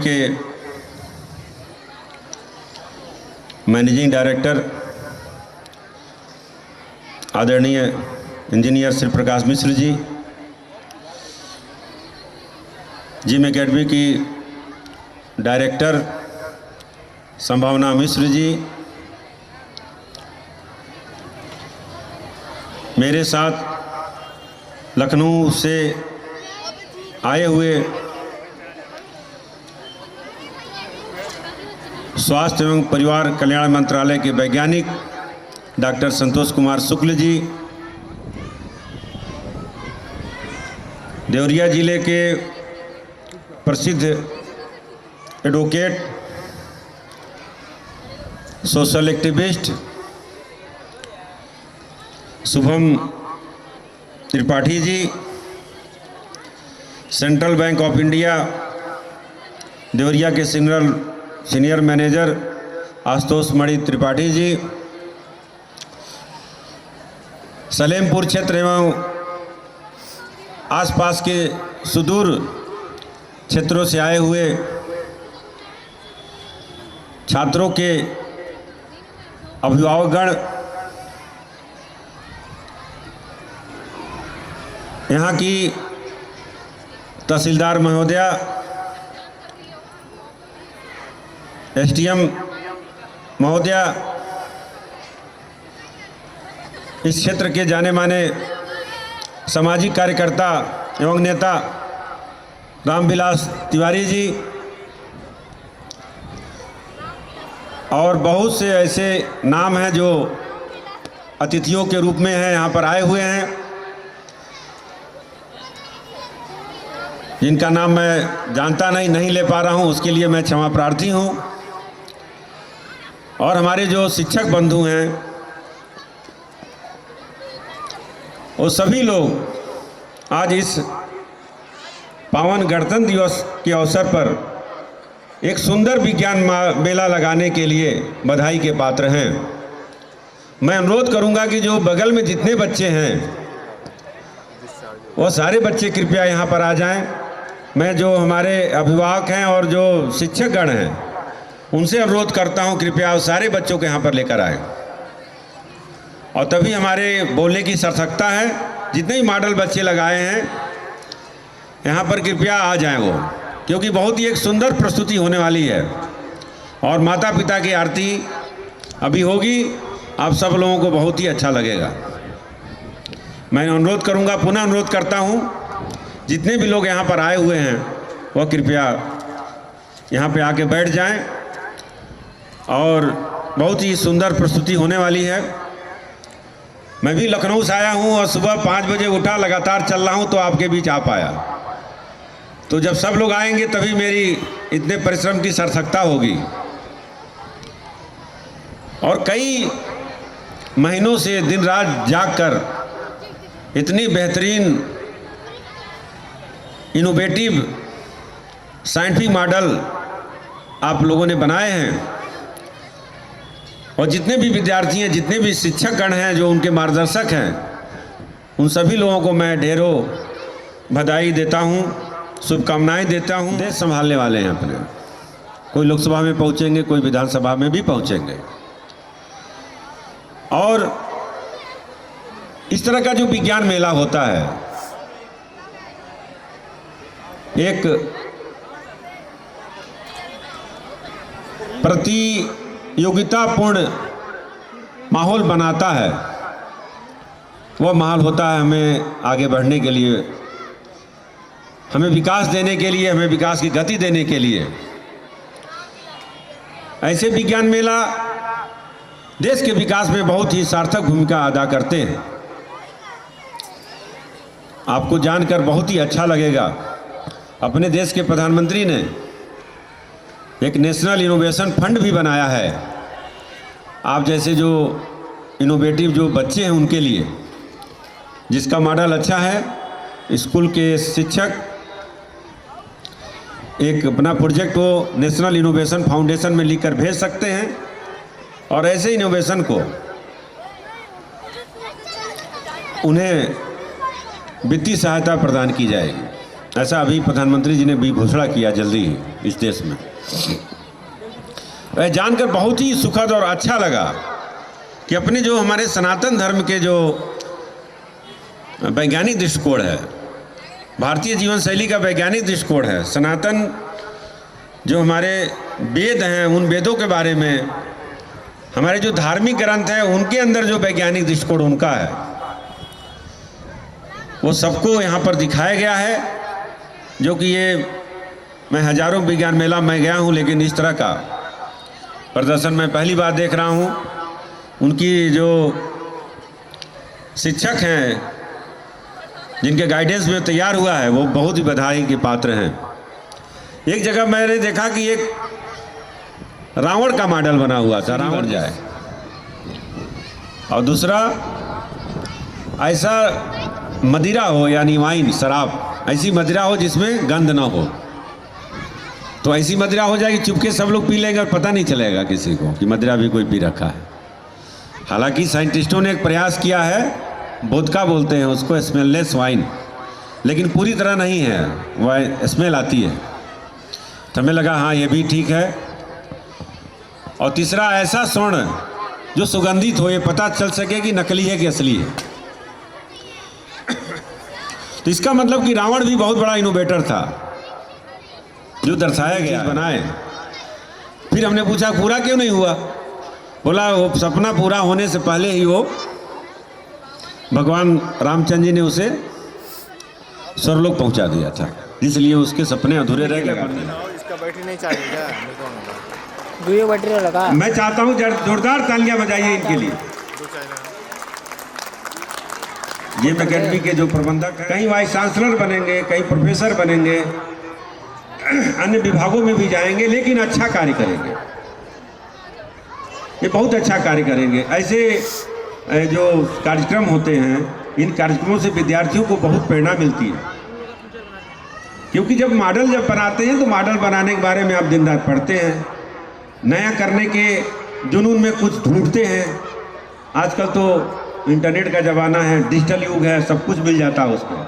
के managing director आदरणीय engineer Shri Prakash Mishra ji, gym academy की डायरेक्टर संभावना मिश्र जी, मेरे साथ लखनऊ से आए हुए स्वास्थ्य एवं परिवार कल्याण मंत्रालय के वैज्ञानिक डॉक्टर संतोष कुमार शुक्ल जी, देवरिया जिले के प्रसिद्ध advocate, social activist Shubham Tripathi ji, central bank of India Deoria के सीनियर मैनेजर आशुतोष मणि त्रिपाठी जी, सलेमपुर क्षेत्र एवं आसपास के सुदूर क्षेत्रों से आए हुए छात्रों के अभिभावकगण, यहाँ की तहसीलदार महोदया, एसडीएम महोदया, इस क्षेत्र के जाने माने सामाजिक कार्यकर्ता एवं नेता रामविलास तिवारी जी और बहुत से ऐसे नाम हैं जो अतिथियों के रूप में हैं, यहाँ पर आए हुए हैं, जिनका नाम मैं जानता नहीं ले पा रहा हूँ, उसके लिए मैं क्षमा प्रार्थी हूँ। और हमारे जो शिक्षक बंधु हैं, वो सभी लोग आज इस पावन गणतंत्र दिवस के अवसर पर एक सुंदर विज्ञान मेला लगाने के लिए बधाई के पात्र हैं। मैं अनुरोध करूंगा कि जो बगल में जितने बच्चे हैं वो सारे बच्चे कृपया यहाँ पर आ जाएं। मैं जो हमारे अभिभावक हैं और जो शिक्षकगण हैं उनसे अनुरोध करता हूँ, कृपया सारे बच्चों को यहाँ पर लेकर आएँ और तभी हमारे बोलने की सार्थकता है। जितने ही मॉडल बच्चे लगाए हैं यहाँ पर कृपया आ जाएं वो, क्योंकि बहुत ही एक सुंदर प्रस्तुति होने वाली है और माता पिता की आरती अभी होगी, आप सब लोगों को बहुत ही अच्छा लगेगा। मैं अनुरोध करूँगा, पुनः अनुरोध करता हूँ, जितने भी लोग यहाँ पर आए हुए हैं वह कृपया यहाँ पे आके बैठ जाएं और बहुत ही सुंदर प्रस्तुति होने वाली है। मैं भी लखनऊ से आया हूँ और सुबह 5 बजे उठा, लगातार चल रहा हूँ तो आपके बीच आ पाया। तो जब सब लोग आएंगे तभी मेरी इतने परिश्रम की सार्थकता होगी। और कई महीनों से दिन रात जागकर इतनी बेहतरीन इनोवेटिव साइंटिफिक मॉडल आप लोगों ने बनाए हैं और जितने भी विद्यार्थी हैं, जितने भी शिक्षकगण हैं जो उनके मार्गदर्शक हैं, उन सभी लोगों को मैं ढेरों बधाई देता हूं, शुभकामनाएं देता हूं। देश संभालने वाले हैं अपने, कोई लोकसभा में पहुंचेंगे, कोई विधानसभा में भी पहुंचेंगे। और इस तरह का जो विज्ञान मेला होता है, एक प्रतियोगितापूर्ण माहौल बनाता है। वह माहौल होता है हमें आगे बढ़ने के लिए, हमें विकास देने के लिए, हमें विकास की गति देने के लिए। ऐसे विज्ञान मेला देश के विकास में बहुत ही सार्थक भूमिका अदा करते हैं। आपको जानकर बहुत ही अच्छा लगेगा, अपने देश के प्रधानमंत्री ने एक नेशनल इनोवेशन फंड भी बनाया है। आप जैसे जो इनोवेटिव जो बच्चे हैं उनके लिए, जिसका मॉडल अच्छा है, स्कूल के शिक्षक एक अपना प्रोजेक्ट वो नेशनल इनोवेशन फाउंडेशन में लिखकर भेज सकते हैं और ऐसे इनोवेशन को उन्हें वित्तीय सहायता प्रदान की जाएगी। ऐसा अभी प्रधानमंत्री जी ने भी घोषणा किया जल्दी ही इस देश में। वह जानकर बहुत ही सुखद और अच्छा लगा कि अपने जो हमारे सनातन धर्म के जो वैज्ञानिक दृष्टिकोण है, भारतीय जीवन शैली का वैज्ञानिक दृष्टिकोण है, सनातन जो हमारे वेद हैं उन वेदों के बारे में, हमारे जो धार्मिक ग्रंथ हैं उनके अंदर जो वैज्ञानिक दृष्टिकोण उनका है, वो सबको यहाँ पर दिखाया गया है। जो कि ये मैं हजारों विज्ञान मेला में गया हूँ, लेकिन इस तरह का प्रदर्शन मैं पहली बार देख रहा हूँ। उनकी जो शिक्षक हैं जिनके गाइडेंस में तैयार हुआ है वो बहुत ही बधाई के पात्र हैं। एक जगह मैंने देखा कि एक रावण का मॉडल बना हुआ था, रावण जाए, और दूसरा ऐसा मदिरा हो यानी वाइन शराब, ऐसी मदिरा हो जिसमें गंध ना हो, तो ऐसी मदिरा हो जाएगी चुपके सब लोग पी लेंगे और पता नहीं चलेगा किसी को कि मदिरा भी कोई पी रखा है। हालांकि साइंटिस्टों ने एक प्रयास किया है, वोदका बोलते हैं उसको, स्मेललेस वाइन, लेकिन पूरी तरह नहीं है, वह स्मेल आती है। तो हमें लगा हाँ ये भी ठीक है। और तीसरा ऐसा स्वर्ण जो सुगंधित हो, ये पता चल सके कि नकली है कि असली है। तो इसका मतलब कि रावण भी बहुत बड़ा इनोवेटर था जो दर्शाया गया बनाए। फिर हमने पूछा पूरा क्यों नहीं हुआ? बोला वो सपना पूरा होने से पहले ही वो भगवान रामचंद्र जी ने उसे स्वर्गलोक पहुंचा दिया था, इसलिए उसके सपने अधूरे रह गए। इसका बैटरी नहीं चाहिए बैटरी लगा। मैं चाहता हूं जोरदार तालियां बजाइए इनके लिए। ये एकेडमी के जो प्रबंधक हैं, कई वाइस चांसलर बनेंगे, कई प्रोफेसर बनेंगे, अन्य विभागों में भी जाएंगे, लेकिन अच्छा कार्य करेंगे, ये बहुत अच्छा कार्य करेंगे। ऐसे जो कार्यक्रम होते हैं, इन कार्यक्रमों से विद्यार्थियों को बहुत प्रेरणा मिलती है, क्योंकि जब बनाते हैं तो मॉडल बनाने के बारे में आप दिन रात पढ़ते हैं, नया करने के जुनून में कुछ ढूंढते हैं। आजकल तो इंटरनेट का ज़माना है, डिजिटल युग है, सब कुछ मिल जाता है उस पर,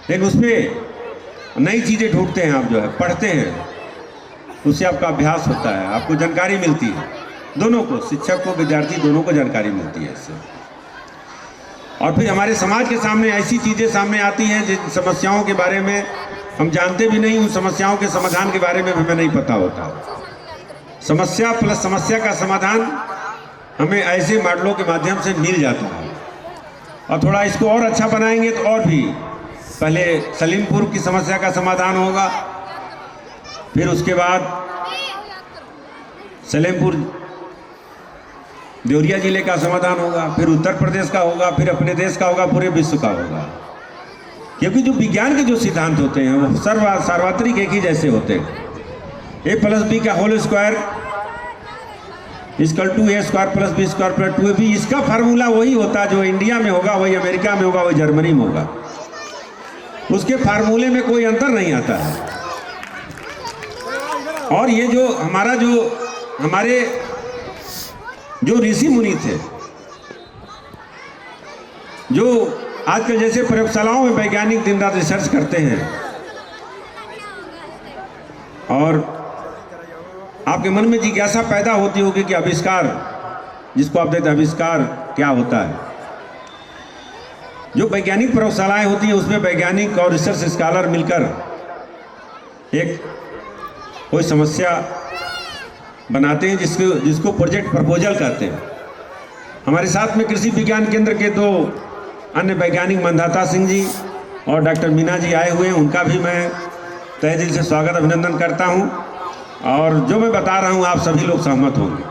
लेकिन उसमें नई चीज़ें ढूंढते हैं, आप जो है पढ़ते हैं, उससे आपका अभ्यास होता है, आपको जानकारी मिलती है, दोनों को, शिक्षक को विद्यार्थी दोनों को जानकारी मिलती है इससे। और फिर हमारे समाज के सामने ऐसी चीज़ें सामने आती हैं जिन समस्याओं के बारे में हम जानते भी नहीं, उन समस्याओं के समाधान के बारे में हमें नहीं पता होता। समस्या प्लस समस्या का समाधान हमें ऐसे मॉडलों के माध्यम से मिल जाता है। और थोड़ा इसको और अच्छा बनाएंगे तो और भी, पहले सलीमपुर की समस्या का समाधान होगा, फिर उसके बाद सलेमपुर देवरिया जिले का समाधान होगा, फिर उत्तर प्रदेश का होगा, फिर अपने देश का होगा, पूरे विश्व का होगा। क्योंकि जो विज्ञान के जो सिद्धांत होते हैं वो सार्वत्रिक एक ही जैसे होते हैं। a+b का whole square equal to a² + b² + 2ab, इसका फार्मूला वही होता है जो इंडिया में होगा, वही अमेरिका में होगा, वही जर्मनी में होगा, उसके फार्मूले में कोई अंतर नहीं आता है। और ये जो हमारे जो ऋषि मुनि थे, जो आजकल जैसे प्रयोगशालाओं में वैज्ञानिक दिन रात रिसर्च करते हैं, और आपके मन में जिज्ञासा पैदा होती होगी कि आविष्कार, जिसको आप देखते हैं आविष्कार क्या होता है। जो वैज्ञानिक प्रयोगशालाएं होती हैं उसमें वैज्ञानिक और रिसर्च स्कॉलर मिलकर एक कोई समस्या बनाते हैं जिसको प्रोजेक्ट प्रपोजल कहते हैं। हमारे साथ में कृषि विज्ञान केंद्र के दो अन्य वैज्ञानिक मंदाता सिंह जी और डॉक्टर मीना जी आए हुए हैं, उनका भी मैं तहे दिल से स्वागत अभिनंदन करता हूं। और जो मैं बता रहा हूं आप सभी लोग सहमत होंगे।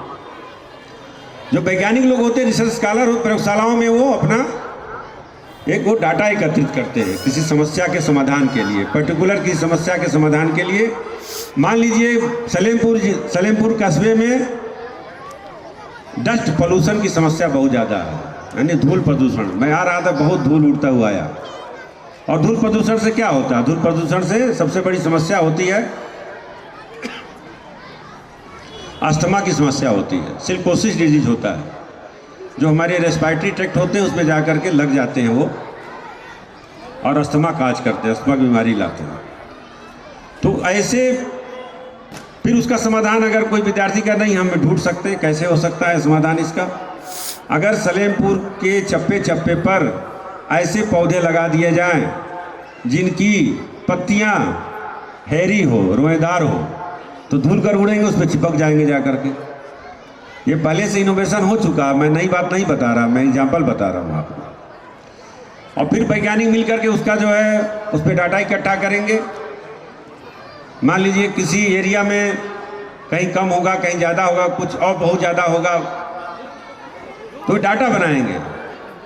जो वैज्ञानिक लोग होते हैं, रिसर्च स्कॉलर हो प्रयोगशालाओं में, वो अपना वो डाटा एकत्रित करते हैं किसी समस्या के समाधान के लिए, पर्टिकुलर की समस्या के समाधान के लिए। मान लीजिए सलेमपुर कस्बे में डस्ट पोल्यूशन की समस्या बहुत ज़्यादा है, यानी धूल प्रदूषण। मैं आ रहा था, बहुत धूल उड़ता हुआ आया। और धूल प्रदूषण से क्या होता है? धूल प्रदूषण से सबसे बड़ी समस्या होती है अस्थमा की समस्या होती है, सिलिकोसिस डिजीज होता है, जो हमारे रेस्पिरेटरी ट्रैक्ट होते हैं उसमें जा कर के लग जाते हैं वो, और अस्थमा काज करते हैं, अस्थमा की बीमारी लाते हैं। तो ऐसे फिर उसका समाधान अगर कोई विद्यार्थी का नहीं हम ढूंढ सकते हैं, कैसे हो सकता है समाधान इसका? अगर सलेमपुर के चप्पे चप्पे पर ऐसे पौधे लगा दिए जाएं जिनकी पत्तियां हैरी हो, रोएदार हो, तो धूल कर उड़ेंगे, उस पर चिपक जाएंगे जा करके। ये पहले से इनोवेशन हो चुका, मैं नई बात नहीं बता रहा, मैं एग्जाम्पल बता रहा हूँ आपको। और फिर वैज्ञानिक मिल करके उसका जो है उस पर डाटा इकट्ठा करेंगे। मान लीजिए किसी एरिया में कहीं कम होगा, कहीं ज़्यादा होगा, कुछ और बहुत ज़्यादा होगा, तो डाटा बनाएंगे।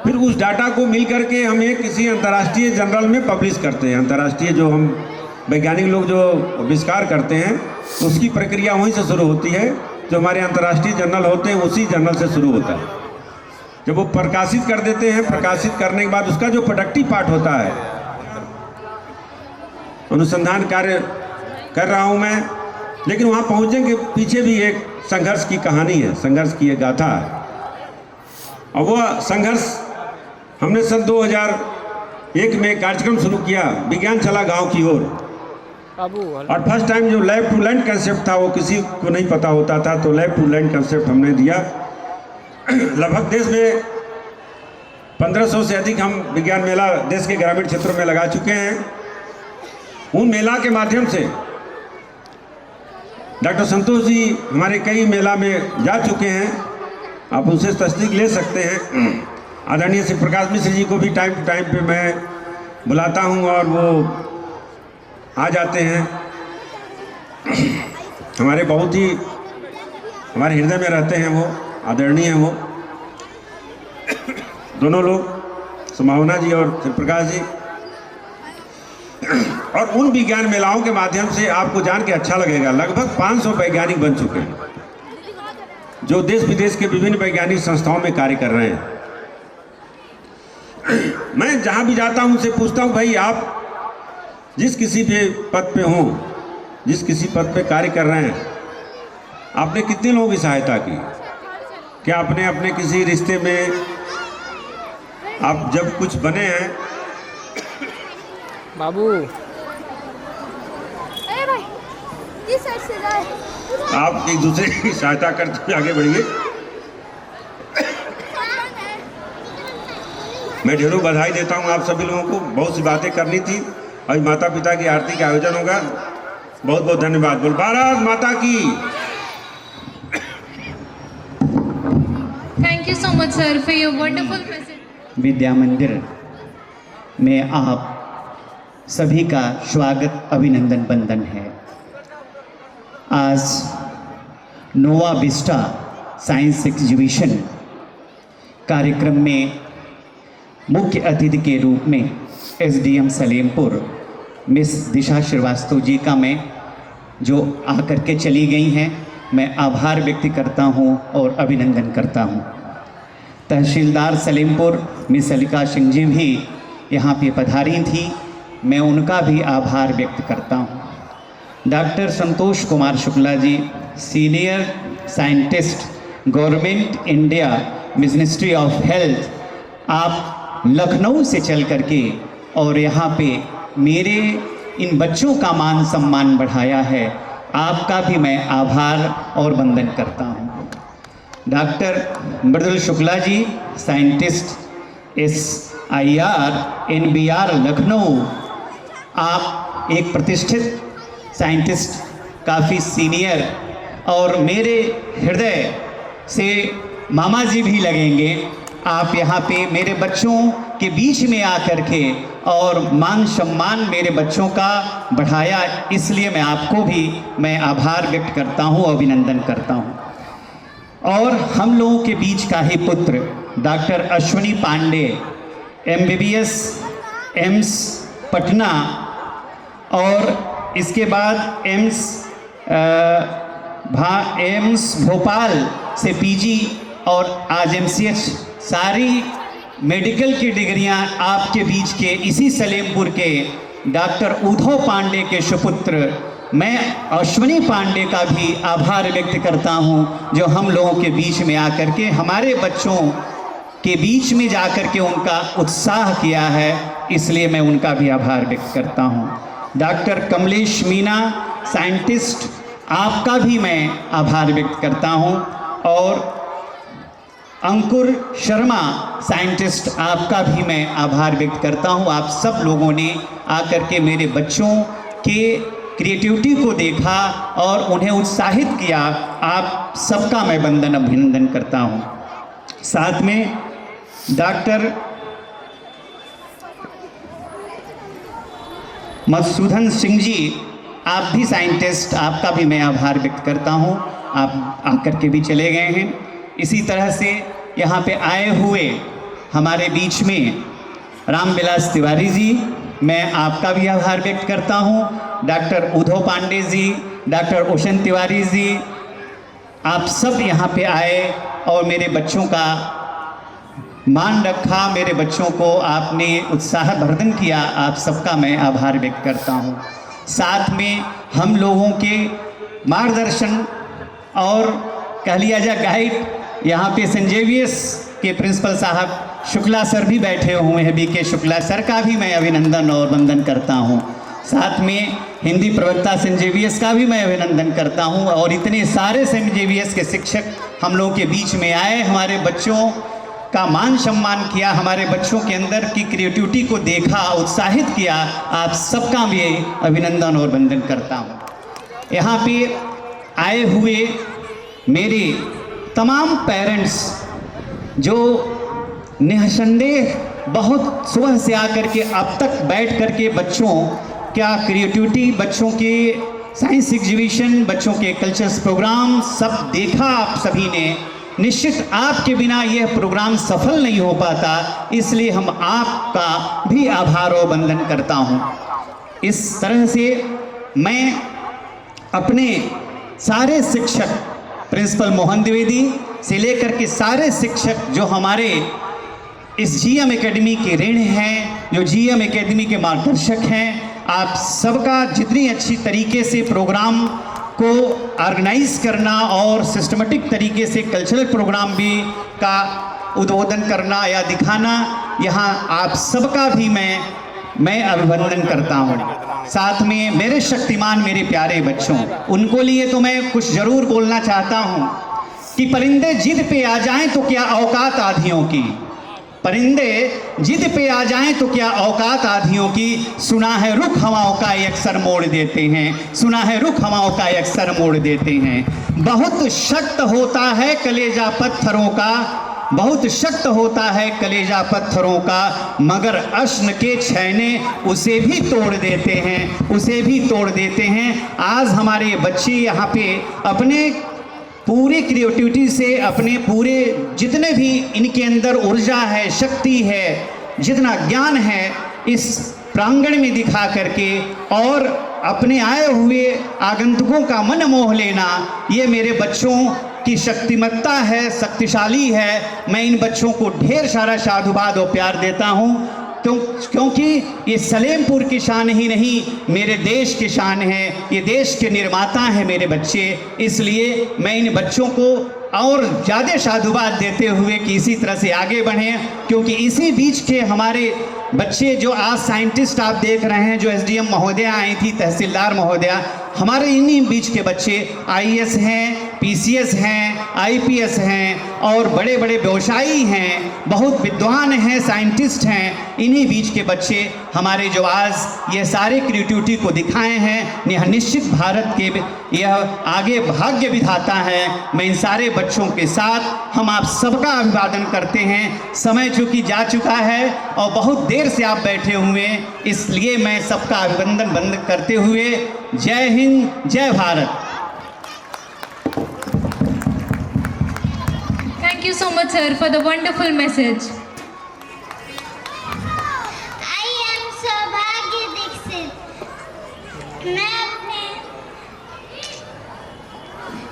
फिर उस डाटा को मिल करके हम एक किसी अंतर्राष्ट्रीय जर्नल में पब्लिश करते हैं। अंतर्राष्ट्रीय जो हम वैज्ञानिक लोग जो आविष्कार करते हैं उसकी प्रक्रिया वहीं से शुरू होती है। जो हमारे अंतर्राष्ट्रीय जर्नल होते हैं उसी जर्नल से शुरू होता है। जब वो प्रकाशित कर देते हैं, प्रकाशित करने के बाद उसका जो प्रोडक्टिव पार्ट होता है, अनुसंधान कार्य कर रहा हूँ मैं, लेकिन वहाँ पहुँचने के पीछे भी एक संघर्ष की कहानी है, संघर्ष की एक गाथा है। और वह संघर्ष हमने सन 2001 में कार्यक्रम शुरू किया, विज्ञान चला गांव की ओर। बाबू और फर्स्ट टाइम जो लैब टू लैंड कंसेप्ट था वो किसी को नहीं पता होता था, तो लैब टू लैंड कंसेप्ट हमने दिया। लगभग देश में 1500 से अधिक हम विज्ञान मेला देश के ग्रामीण क्षेत्रों में लगा चुके हैं। उन मेला के माध्यम से डॉक्टर संतोष जी हमारे कई मेला में जा चुके हैं, आप उनसे तस्दीक ले सकते हैं। आदरणीय श्री प्रकाश मिश्र जी को भी टाइम टू टाइम पे मैं बुलाता हूं और वो आ जाते हैं। हमारे बहुत ही हमारे हृदय में रहते हैं, वो आदरणीय हैं वो दोनों लोग, संभावना जी और श्री प्रकाश जी। और उन विज्ञान मेलाओं के माध्यम से आपको जान के अच्छा लगेगा, लगभग 500 वैज्ञानिक बन चुके हैं जो देश विदेश के विभिन्न वैज्ञानिक संस्थाओं में कार्य कर रहे हैं। मैं जहां भी जाता हूं उनसे पूछता हूं, भाई आप जिस किसी भी पद पे हों, जिस किसी पद पे कार्य कर रहे हैं, आपने कितने लोगों की सहायता की? क्या आपने अपने किसी रिश्ते में आप जब कुछ बने हैं? बाबू अरे भाई इस साइड से जाए। आप एक दूसरे की सहायता करते हुए आगे बढ़िए। मैं ढेरों बधाई देता हूं आप सभी लोगों को। बहुत सी बातें करनी थी, अभी माता पिता की आरती का आयोजन होगा। बहुत बहुत धन्यवाद। बोल भारत माता की। Thank you so much, sir, for your wonderful message. विद्या मंदिर में आप सभी का स्वागत, अभिनंदन, वंदन है। आज नोवा विस्टा साइंस एग्जीबिशन कार्यक्रम में मुख्य अतिथि के रूप में एसडीएम सलेमपुर मिस दिशा श्रीवास्तव जी का मैं जो आकर के चली गई हैं, मैं आभार व्यक्त करता हूं और अभिनंदन करता हूं। तहसीलदार सलेमपुर मिस अलिका सिंह जी भी यहाँ पे पधारी थी, मैं उनका भी आभार व्यक्त करता हूँ। Doctor Santosh Kumar Shukla ji, senior scientist, government India, ministry of health, आप लखनऊ से चल करके और यहाँ पे मेरे इन बच्चों का मान सम्मान बढ़ाया है, आपका भी मैं आभार और वंदन करता हूँ। डॉक्टर मृदुल Shukla ji, scientist, SIR NBR Lucknow, आप एक प्रतिष्ठित साइंटिस्ट, काफ़ी सीनियर, और मेरे हृदय से मामा जी भी लगेंगे। आप यहाँ पे मेरे बच्चों के बीच में आकर के और मान सम्मान मेरे बच्चों का बढ़ाया, इसलिए मैं आपको भी मैं आभार व्यक्त करता हूँ, अभिनंदन करता हूँ। और हम लोगों के बीच का ही पुत्र doctor Ashwini Pandey, MBBS AIIMS Patna, और इसके बाद एम्स भोपाल से PG, और आज MCH, सारी मेडिकल की डिग्रियां आपके बीच के इसी सलेमपुर के डॉक्टर उद्धव पांडे के सुपुत्र मैं अश्विनी पांडे का भी आभार व्यक्त करता हूं, जो हम लोगों के बीच में आकर के हमारे बच्चों के बीच में जाकर के उनका उत्साह किया है, इसलिए मैं उनका भी आभार व्यक्त करता हूँ। डॉक्टर कमलेश मीना साइंटिस्ट, आपका भी मैं आभार व्यक्त करता हूँ। और अंकुर शर्मा साइंटिस्ट, आपका भी मैं आभार व्यक्त करता हूँ। आप सब लोगों ने आकर के मेरे बच्चों के क्रिएटिविटी को देखा और उन्हें उत्साहित किया। आप सबका मैं वंदन अभिनंदन करता हूँ। साथ में डॉक्टर मधुसूदन सिंह जी, आप भी साइंटिस्ट, आपका भी मैं आभार व्यक्त करता हूँ। आप आकर के भी चले गए हैं। इसी तरह से यहाँ पे आए हुए हमारे बीच में रामविलास तिवारी जी, मैं आपका भी आभार व्यक्त करता हूँ। Doctor Uddhav Pandey ji, doctor ocean Tiwari ji, आप सब यहाँ पे आए और मेरे बच्चों का मान रखा, मेरे बच्चों को आपने उत्साहवर्धन किया। आप सबका मैं आभार व्यक्त करता हूँ। साथ में हम लोगों के मार्गदर्शन और कह लिया जाए गाइड, यहाँ पे सेंट जेवियर्स के प्रिंसिपल साहब शुक्ला सर भी बैठे हुए हैं। बीके शुक्ला सर का भी मैं अभिनंदन और वंदन करता हूँ। साथ में हिंदी प्रवक्ता सेंट जेवियर्स का भी मैं अभिनंदन करता हूँ। और इतने सारे सेंट जेवियर्स के शिक्षक हम लोगों के बीच में आए, हमारे बच्चों का मान सम्मान किया, हमारे बच्चों के अंदर की क्रिएटिविटी को देखा, उत्साहित किया। आप सबका भी अभिनंदन और वंदन करता हूँ। यहाँ पे आए हुए मेरे तमाम पेरेंट्स जो निसंदेह बहुत सुबह से आकर के अब तक बैठ कर के बच्चों क्या क्रिएटिविटी, बच्चों के साइंस एग्जीबिशन, बच्चों के कल्चरल प्रोग्राम सब देखा आप सभी ने। निश्चित आपके बिना यह प्रोग्राम सफल नहीं हो पाता, इसलिए हम आपका भी आभार और वंदन करता हूँ। इस तरह से मैं अपने सारे शिक्षक, प्रिंसिपल मोहन द्विवेदी से लेकर के सारे शिक्षक जो हमारे इस जीएम एकेडमी के ऋण हैं, जो जीएम एकेडमी के मार्गदर्शक हैं, आप सबका जितनी अच्छी तरीके से प्रोग्राम को ऑर्गेनाइज करना और सिस्टमेटिक तरीके से कल्चरल प्रोग्राम भी का उद्बोधन करना या दिखाना, यहाँ आप सबका भी मैं अभिनंदन करता हूँ। साथ में मेरे शक्तिमान, मेरे प्यारे बच्चों, उनको लिए तो मैं कुछ ज़रूर बोलना चाहता हूँ कि परिंदे जिद पे आ जाएं तो क्या औकात आधियों की, परिंदे जिद पे आ जाएं तो क्या औकात आधियों की। सुना है रुख हवाओं का अक्सर मोड़ देते हैं, सुना है रुख हवाओं का अक्सर मोड़ देते हैं। बहुत शक्त होता है कलेजा पत्थरों का, बहुत शक्त होता है कलेजा पत्थरों का, मगर अश्न के छैने उसे भी तोड़ देते हैं, उसे भी तोड़ देते हैं। आज हमारे बच्चे यहाँ पे अपने पूरी क्रिएटिविटी से, अपने पूरे जितने भी इनके अंदर ऊर्जा है, शक्ति है, जितना ज्ञान है, इस प्रांगण में दिखा करके और अपने आए हुए आगंतुकों का मन मोह लेना, ये मेरे बच्चों की शक्तिमत्ता है, शक्तिशाली है। मैं इन बच्चों को ढेर सारा साधुवाद और प्यार देता हूँ, क्योंकि ये सलेमपुर की शान ही नहीं, मेरे देश की शान है, ये देश के निर्माता हैं मेरे बच्चे। इसलिए मैं इन बच्चों को और ज़्यादा साधुवाद देते हुए कि इसी तरह से आगे बढ़ें, क्योंकि इसी बीच के हमारे बच्चे जो आज साइंटिस्ट आप देख रहे हैं, जो एसडीएम महोदया आई थी, तहसीलदार महोदया, हमारे इन्हीं बीच के बच्चे आईएएस हैं, पीसीएस हैं, आईपीएस हैं और बड़े बड़े व्यवसायी हैं, बहुत विद्वान हैं, साइंटिस्ट हैं। इन्हीं बीच के बच्चे हमारे जो आज ये सारे क्रिएटिविटी को दिखाए हैं, यह निश्चित भारत के यह आगे भाग्य विधाता है। मैं इन सारे बच्चों के साथ हम आप सबका अभिवादन करते हैं। समय चूँकि जा चुका है और बहुत देर से आप बैठे हुए, इसलिए मैं सबका अभिनंदन बंद करते हुए जय हिंद, जय Bharat. Thank you so much, sir, for the wonderful message. I am सौभाग्य दीक्षित।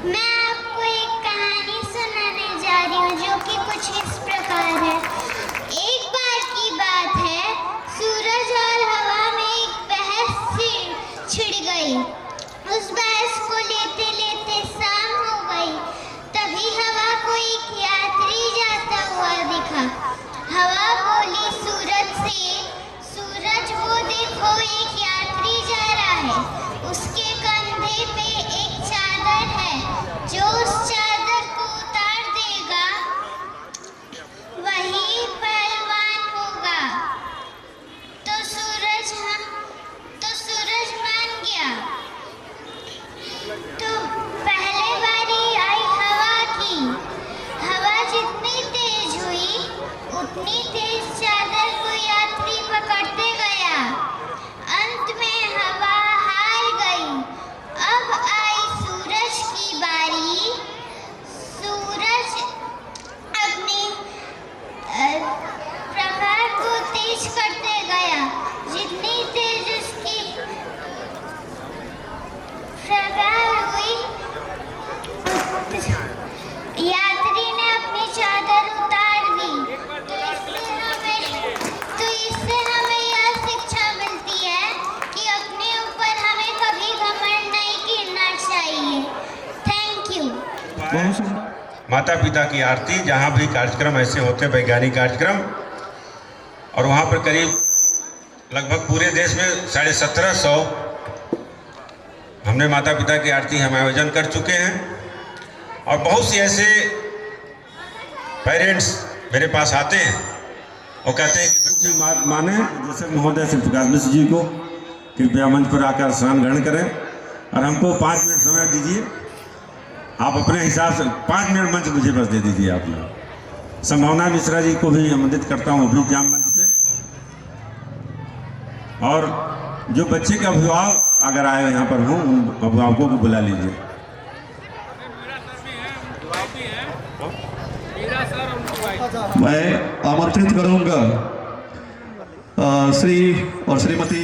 मैं आपको एक कहानी सुनाने जा रही हूँ, जो कि कुछ इस प्रकार है। एक बार की बात है, सूरज और हवा में एक बहस छिड़ गई। उस बहस को लेते लेते शाम हो गई। तभी हवा को एक यात्री जाता हुआ दिखा। तो पहले बारी आई हवा की। हवा जितनी तेज हुई उतनी तेज चादर को यात्री पकड़ते गया। अंत में हवा हार गई। अब आई सूरज की बारी। सूरज अपने प्रकाश को तेज करते गया। जितनी तेज उसकी प्रकाश हुई, यात्री ने अपनी चादर उतार दी। तो इससे हमें यह शिक्षा मिलती है कि अपने ऊपर हमें कभी घमंड नहीं करना चाहिए। Thank you. माता पिता की आरती, जहाँ भी कार्यक्रम ऐसे होते हैं, वैज्ञानिक कार्यक्रम, और वहाँ पर करीब लगभग पूरे देश में 1750 हमने माता पिता की आरती हम आयोजन कर चुके हैं। और बहुत सी ऐसे पेरेंट्स मेरे पास आते हैं और कहते हैं कि बच्चे माने जैसे महोदय श्री प्रकाश मिश्र जी को कृपया मंच पर आकर स्नान ग्रहण करें और हमको 5 मिनट समय दीजिए। आप अपने हिसाब से 5 मिनट मंच मुझे बस दे दीजिए आप लोग। संभावना मिश्रा जी को भी आमंत्रित करता हूँ अभी जाम मंच पे। और जो बच्चे के अभिभावक अगर आए यहाँ पर हों, उन अभिभावकों को बुला लीजिए। मैं आमंत्रित करूंगा श्री और श्रीमती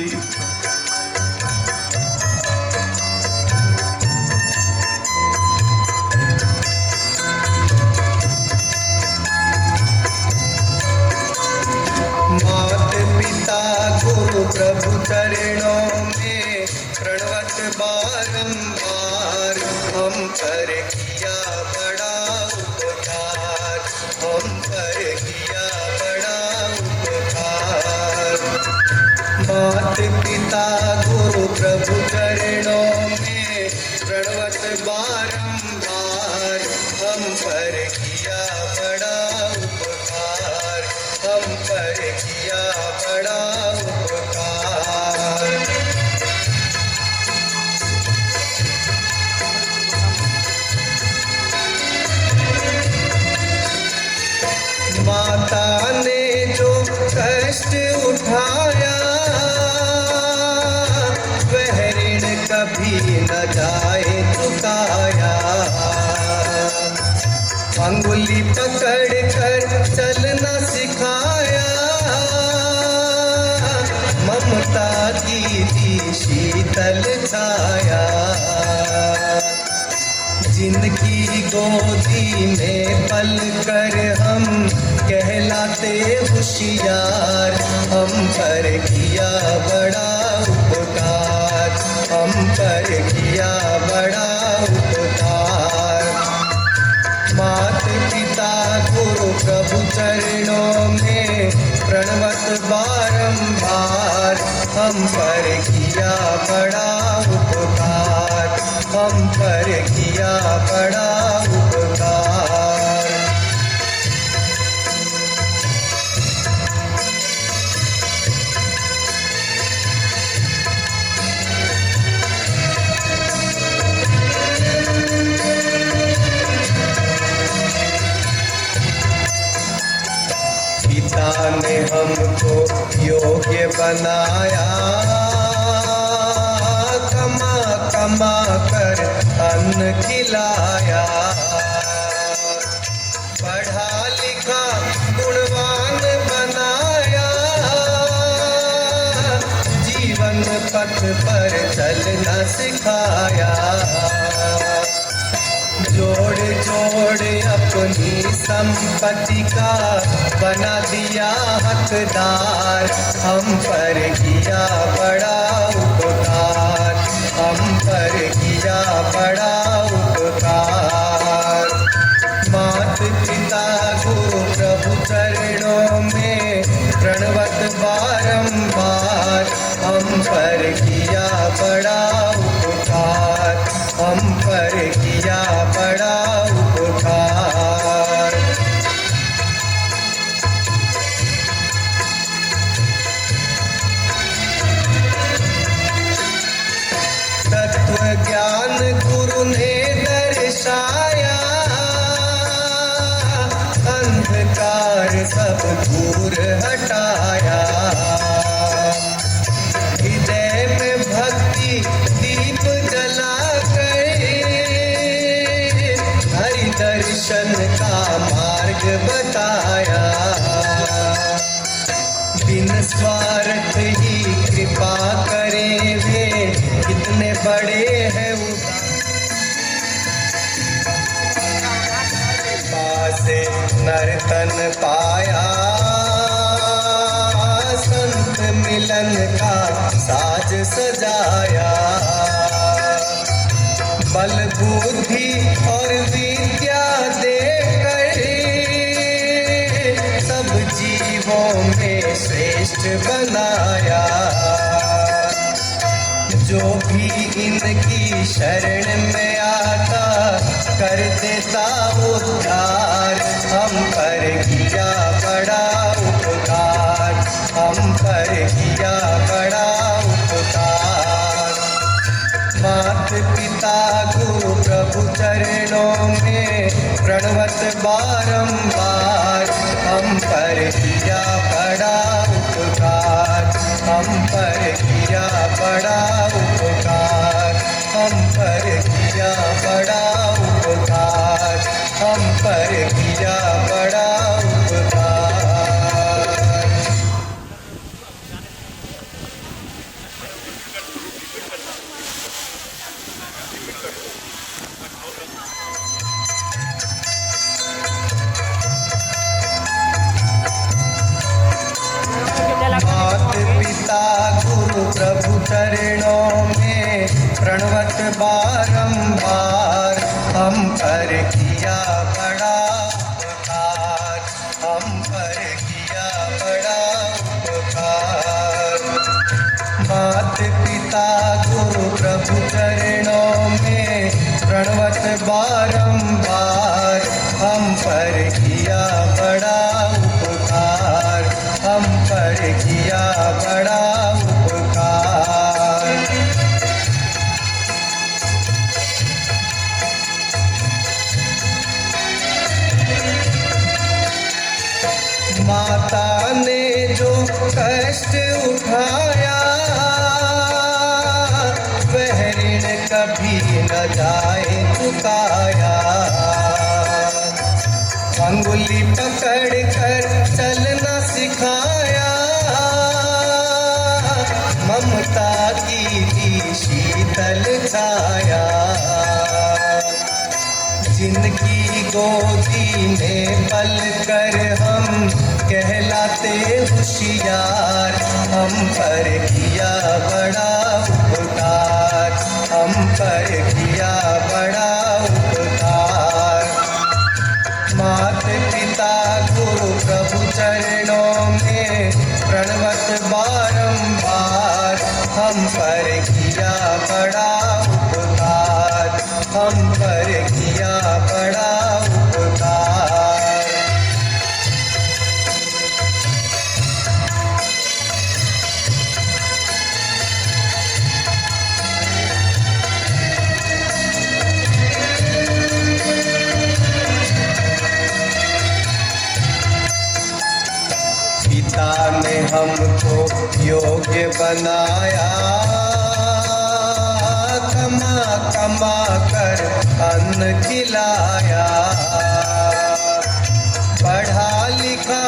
मात पिता गुरु प्रभु चरणों में प्रणवत बारंबार हम पर किया बड़ा उपकार। हम पर किया बड़ा उपकार। मात पिता गुरु प्रभु चरणों में प्रणवत बारंबार हम पर किया बड़ा उपकार। हम पर किया बड़ा उपकार। माता ने जो कष्ट उठाया वह ऋण कभी न जाए चुकाया। अंगुली पकड़ कर चलना सिखाया। ममता की दी शीतल छाया। जिनकी गोदी में पल कर हम कहलाते होशियार। हम पर किया बड़ा उपकार। हम पर किया बड़ा उपकार। मात पिता गुरु प्रभु चरणों में प्रणवत बारंबार हम पर किया बड़ा उपकार। हम पर किया बड़ा उपकार। पिता ने हमको योग्य बनाया। कमा कमा कर अन्न खिलाया। पढ़ा लिखा गुणवान बनाया। जीवन पथ पर चलना सिखाया। जोड़ जोड़ अपनी संपत्ति का बना दिया हकदार। हम पर किया बड़ा उपकार। हम पर किया बड़ा उपकार। मात पिता गुरु प्रभु चरणों में प्रणवत बारंबार हम पर किया बड़ा उपकार। हम पर किया बड़ा उपकार। तत्व ज्ञान गुरु कर सब दूर हटाया। हृदय में भक्ति दीप जला कर हरि दर्शन का मार्ग बताया। बिन स्वार्थ ही कृपा करे वे कितने बड़े हैं उदार। से नर्तन पाया संत मिलन का साज सजाया। बल बुद्धि और विद्या देकर सब जीवों में श्रेष्ठ बनाया। जो भी इनकी शरण में आता कर देता उद्धार। हम पर किया बड़ा उपकार, हम पर किया बड़ा उपकार। मात पिता गुरु प्रभु चरणों में प्रणवत बारंबार। हम पर किया बड़ा उपकार, हम पर किया बड़ा उपकार, हम पर किया बड़ा उपकार, हम पर किया बड़ा उपकार। मात पिता गुरु प्रभु चरणों में प्रणवत बारंबार। हम पर किया बड़ा उपकार, हम पर किया बड़ा उपकार। मात पिता गुरु प्रभु चरणों में प्रणवत बारंबार। हम पर किया बड़ा उपकार, हम पर किया बड़ा उपकार। माता ने जो कष्ट उठाया वह ऋण कभी न जाए चुकाया। अंगुली पकड़ कर चलना सिखाया, ममता की दी शीतल छाया। जिनकी गोदी में पल कर हम कहलाते होशियार। हम पर किया बड़ा उपकार, हम पर किया बड़ा उपकार। मात पिता गुरु प्रभु चरणों में प्रणवत बारंबार। हम पर किया बड़ा उपकार, हम पर किया बड़ा उपकार। पिता ने हमको योग्य बनाया, कमा कमा कर अन्न खिलाया। पढ़ा लिखा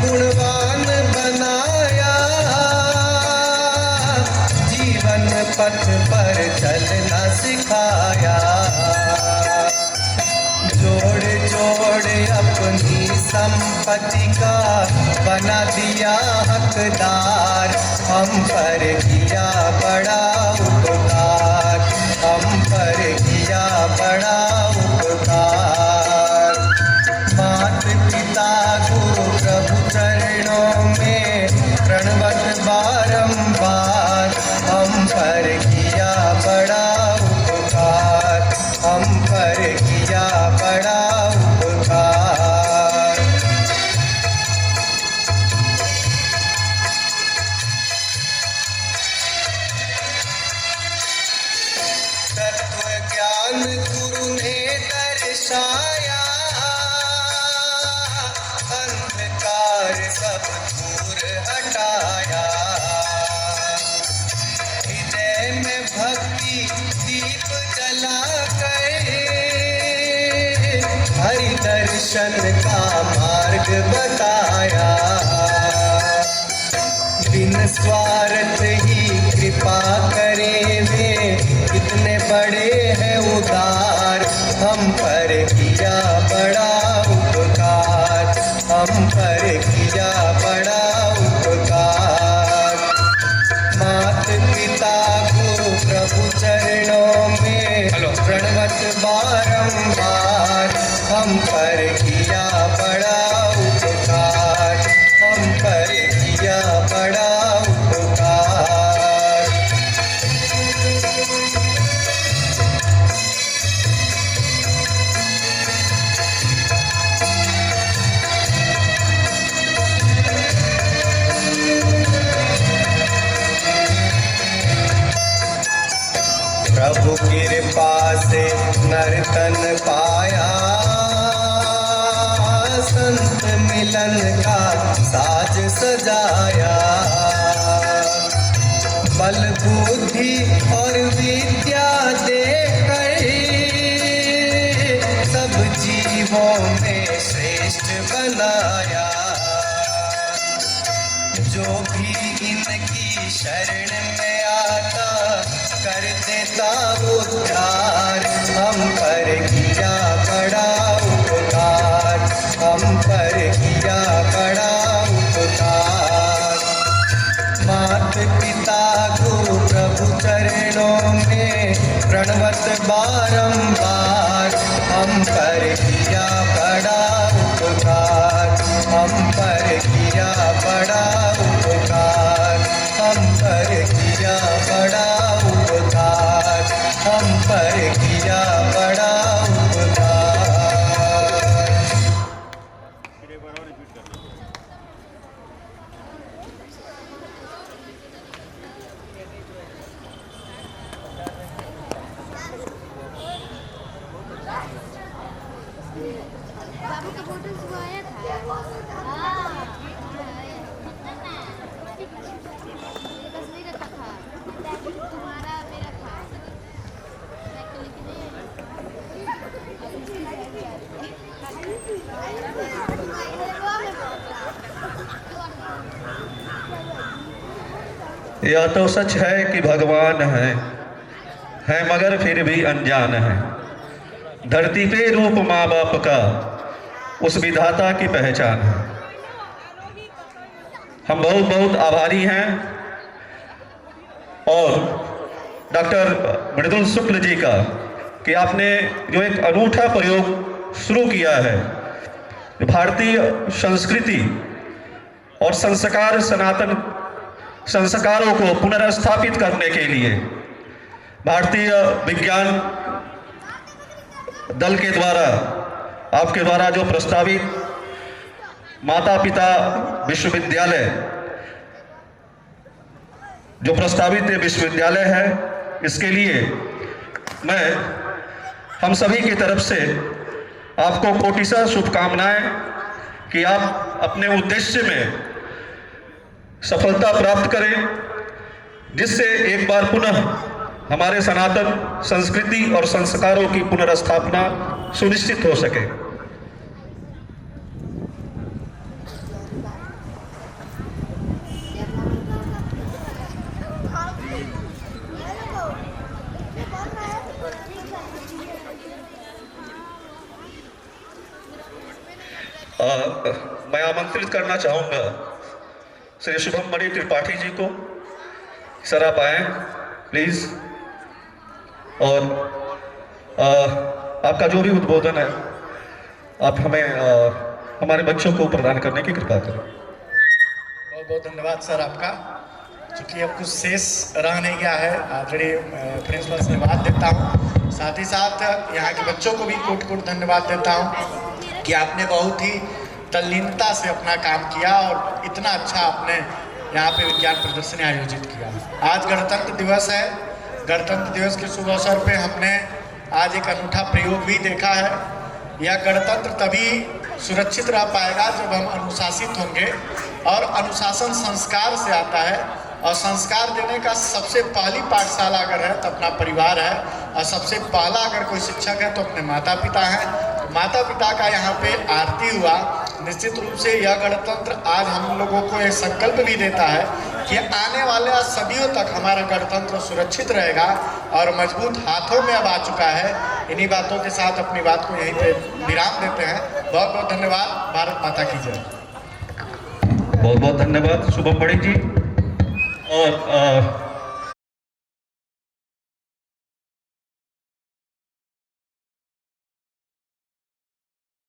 गुणवान बनाया, जीवन पथ पर चलना सिखाया। जोड़ जोड़ अपनी संपत्ति का बना दिया हकदार। हम पर किया बड़ा उपकार, हम पर किया बड़ा उपकार। मात पिता गुरु प्रभु चरणों में प्रणवत बारंबार। हम पर किया बड़ा उपकार, हम पर किया बड़ा उपकार। तत्व ज्ञान गुरु ने दर्शन का मार्ग बताया। बिन स्वार्थ ही कृपा करे वे, कितने बड़े हैं उदार। हम पर किया बड़ा उपकार, हम पर किया बड़ा उपकार। मात पिता गुरु प्रभु चरणों में प्रणवत बारंबार। हम पर किया बड़ा उपकार, हम पर किया बड़ा उपकार। प्रभु कृपा से नर्तन पाया, संत मिलन का साज सजाया। बल बुद्धि और विद्या देकर सब जीवों में श्रेष्ठ बनाया। जो भी इनकी शरण में आता कर देता उद्धार। हम पर किया बड़ा उपकार, हम पर किया बड़ा उपकार। मात पिता गुरु प्रभु चरणों में प्रणवत बारंबार। हम पर किया बड़ा उपकार, हम पर किया बड़ा उपकार, हम पर किया बड़ा उपकार, हम पर किया बड़ा उपकार। बाबू का फोटो आया था। तस्वीर रखा था, तुम्हारा मेरा था। यह तो सच है कि भगवान है मगर फिर भी अनजान है। धरती पे रूप माँ बाप का उस विधाता की पहचान है। हम बहुत बहुत आभारी हैं और डॉक्टर मृदुल शुक्ल जी का कि आपने जो एक अनूठा प्रयोग शुरू किया है, भारतीय संस्कृति और संस्कार सनातन संस्कारों को पुनर्स्थापित करने के लिए भारतीय विज्ञान दल के द्वारा आपके द्वारा जो प्रस्तावित माता पिता विश्वविद्यालय जो प्रस्तावित विश्वविद्यालय है, इसके लिए मैं हम सभी की तरफ से आपको कोटिशः शुभकामनाएं कि आप अपने उद्देश्य में सफलता प्राप्त करें, जिससे एक बार पुनः हमारे सनातन संस्कृति और संस्कारों की पुनर्स्थापना सुनिश्चित हो सके। मैं आमंत्रित करना चाहूँगा श्री शुभम मणि त्रिपाठी जी को। सर आप आए प्लीज, और आपका जो भी उद्बोधन है आप हमें हमारे बच्चों को प्रदान करने की कृपा करें। बहुत बहुत धन्यवाद सर आपका। चूँकि अब कुछ शेष रह नहीं गया है, आदरणीय प्रिंसिपल से धन्यवाद देता हूँ, साथ ही साथ यहाँ के बच्चों को भी कोट कोट धन्यवाद देता हूँ कि आपने बहुत ही तल्लीनता से अपना काम किया और इतना अच्छा आपने यहाँ पे विज्ञान प्रदर्शनी आयोजित किया। आज गणतंत्र दिवस है। गणतंत्र दिवस के शुभ अवसर पे हमने आज एक अनूठा प्रयोग भी देखा है। यह गणतंत्र तभी सुरक्षित रह पाएगा जब हम अनुशासित होंगे, और अनुशासन संस्कार से आता है, और संस्कार देने का सबसे पहली पाठशाला अगर है तो अपना परिवार है, और सबसे पहला अगर कोई शिक्षक है तो अपने माता पिता हैं। माता पिता का यहाँ पे आरती हुआ। निश्चित रूप से यह गणतंत्र आज हम लोगों को एक संकल्प भी देता है कि आने वाले सदियों तक हमारा गणतंत्र सुरक्षित रहेगा और मजबूत हाथों में अब आ चुका है। इन्हीं बातों के साथ अपनी बात को यहीं पे विराम देते हैं। बहुत बहुत धन्यवाद। भारत माता की जय। बहुत बहुत धन्यवाद शुभम बड़ी जी। और